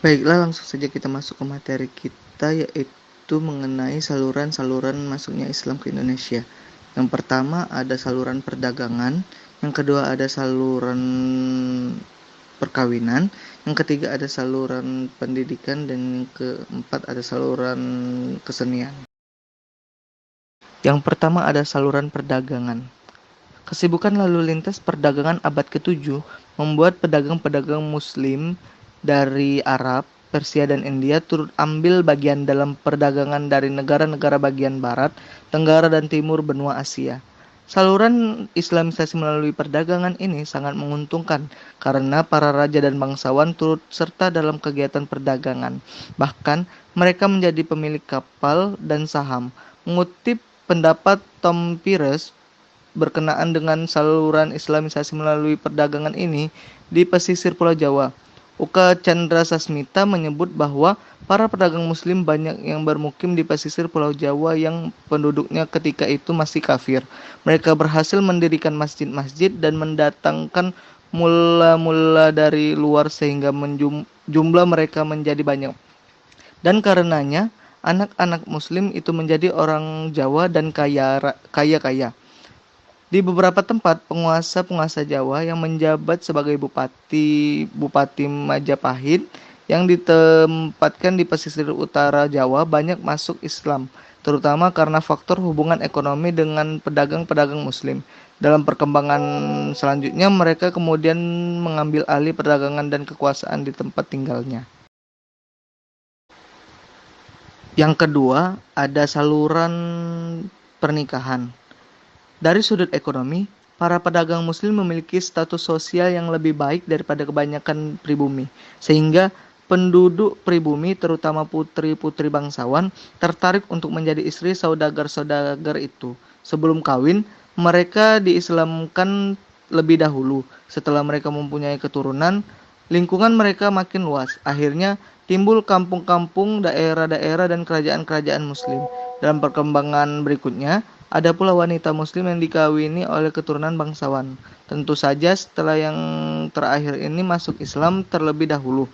Baiklah, langsung saja kita masuk ke materi kita, yaitu mengenai saluran-saluran masuknya Islam ke Indonesia. Yang pertama ada saluran perdagangan, yang kedua ada saluran perkawinan, yang ketiga ada saluran pendidikan, dan yang keempat ada saluran kesenian. Yang pertama ada saluran perdagangan. Kesibukan lalu lintas perdagangan abad ke-7 membuat pedagang-pedagang Muslim dari Arab, Persia, dan India turut ambil bagian dalam perdagangan dari negara-negara bagian barat, tenggara, dan timur benua Asia. Saluran Islamisasi melalui perdagangan ini sangat menguntungkan karena para raja dan bangsawan turut serta dalam kegiatan perdagangan. Bahkan, mereka menjadi pemilik kapal dan saham. Mengutip pendapat Tom Peirce, berkenaan dengan saluran Islamisasi melalui perdagangan ini di pesisir Pulau Jawa. Uka Chandra Sasmita menyebut bahwa para pedagang Muslim banyak yang bermukim di pesisir Pulau Jawa yang penduduknya ketika itu masih kafir. Mereka berhasil mendirikan masjid-masjid dan mendatangkan mula-mula dari luar sehingga jumlah mereka menjadi banyak. Dan karenanya, anak-anak Muslim itu menjadi orang Jawa dan kaya-kaya. Di beberapa tempat, penguasa-penguasa Jawa yang menjabat sebagai Bupati Majapahit yang ditempatkan di pesisir utara Jawa banyak masuk Islam, terutama karena faktor hubungan ekonomi dengan pedagang-pedagang Muslim. Dalam perkembangan selanjutnya, mereka kemudian mengambil alih perdagangan dan kekuasaan di tempat tinggalnya. Yang kedua, ada saluran pernikahan. Dari sudut ekonomi, para pedagang Muslim memiliki status sosial yang lebih baik daripada kebanyakan pribumi, sehingga penduduk pribumi, terutama putri-putri bangsawan, tertarik untuk menjadi istri saudagar-saudagar itu. Sebelum kawin, mereka diislamkan lebih dahulu. Setelah mereka mempunyai keturunan, lingkungan mereka makin luas. Akhirnya, timbul kampung-kampung, daerah-daerah, dan kerajaan-kerajaan Muslim. Dalam perkembangan berikutnya, ada pula wanita Muslim yang dikawini oleh keturunan bangsawan. Tentu saja setelah yang terakhir ini masuk Islam terlebih dahulu.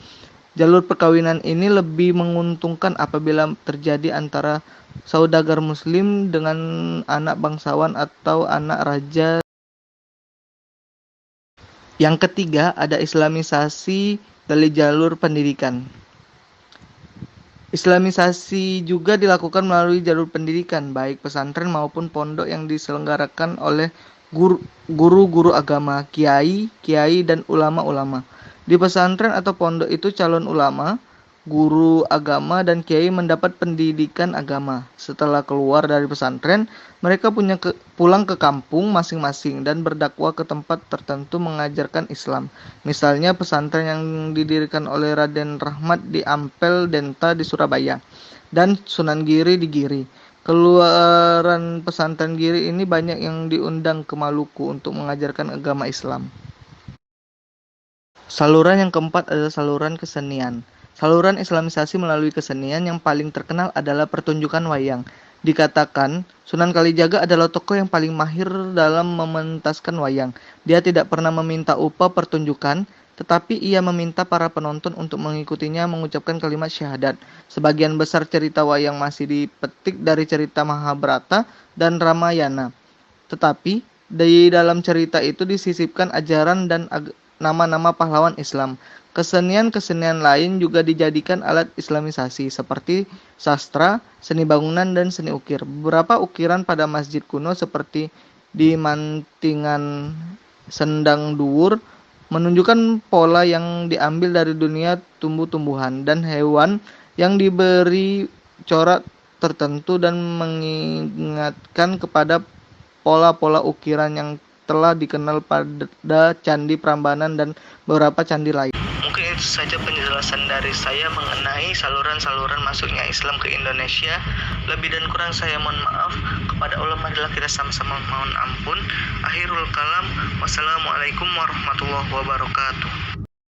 Jalur perkawinan ini lebih menguntungkan apabila terjadi antara saudagar Muslim dengan anak bangsawan atau anak raja. Yang ketiga ada Islamisasi dari jalur pendidikan. Islamisasi juga dilakukan melalui jalur pendidikan, baik pesantren maupun pondok yang diselenggarakan oleh guru-guru agama, kiai, dan ulama-ulama. Di pesantren atau pondok itu calon ulama, guru agama, dan kiai mendapat pendidikan agama. Setelah keluar dari pesantren, mereka pulang ke kampung masing-masing dan berdakwah ke tempat tertentu mengajarkan Islam. Misalnya pesantren yang didirikan oleh Raden Rahmat di Ampel Denta di Surabaya dan Sunan Giri di Giri. Keluaran pesantren Giri ini banyak yang diundang ke Maluku untuk mengajarkan agama Islam. Saluran yang keempat adalah saluran kesenian. Saluran Islamisasi melalui kesenian yang paling terkenal adalah pertunjukan wayang. Dikatakan, Sunan Kalijaga adalah tokoh yang paling mahir dalam mementaskan wayang. Dia tidak pernah meminta upah pertunjukan, tetapi ia meminta para penonton untuk mengikutinya mengucapkan kalimat syahadat. Sebagian besar cerita wayang masih dipetik dari cerita Mahabharata dan Ramayana. Tetapi, di dalam cerita itu disisipkan ajaran dan nama-nama pahlawan Islam. Kesenian-kesenian lain juga dijadikan alat Islamisasi seperti sastra, seni bangunan, dan seni ukir. Beberapa ukiran pada masjid kuno seperti di Mantingan Sendang Duwur menunjukkan pola yang diambil dari dunia tumbuh-tumbuhan dan hewan yang diberi corak tertentu dan mengingatkan kepada pola-pola ukiran yang telah dikenal pada Candi Prambanan dan beberapa candi lain. Mungkin itu saja penjelasan dari saya mengenai saluran-saluran masuknya Islam ke Indonesia. Lebih dan kurang saya mohon maaf. Kepada Allah marilah kita sama-sama mohon ampun. Akhirul kalam. Wassalamualaikum warahmatullahi wabarakatuh.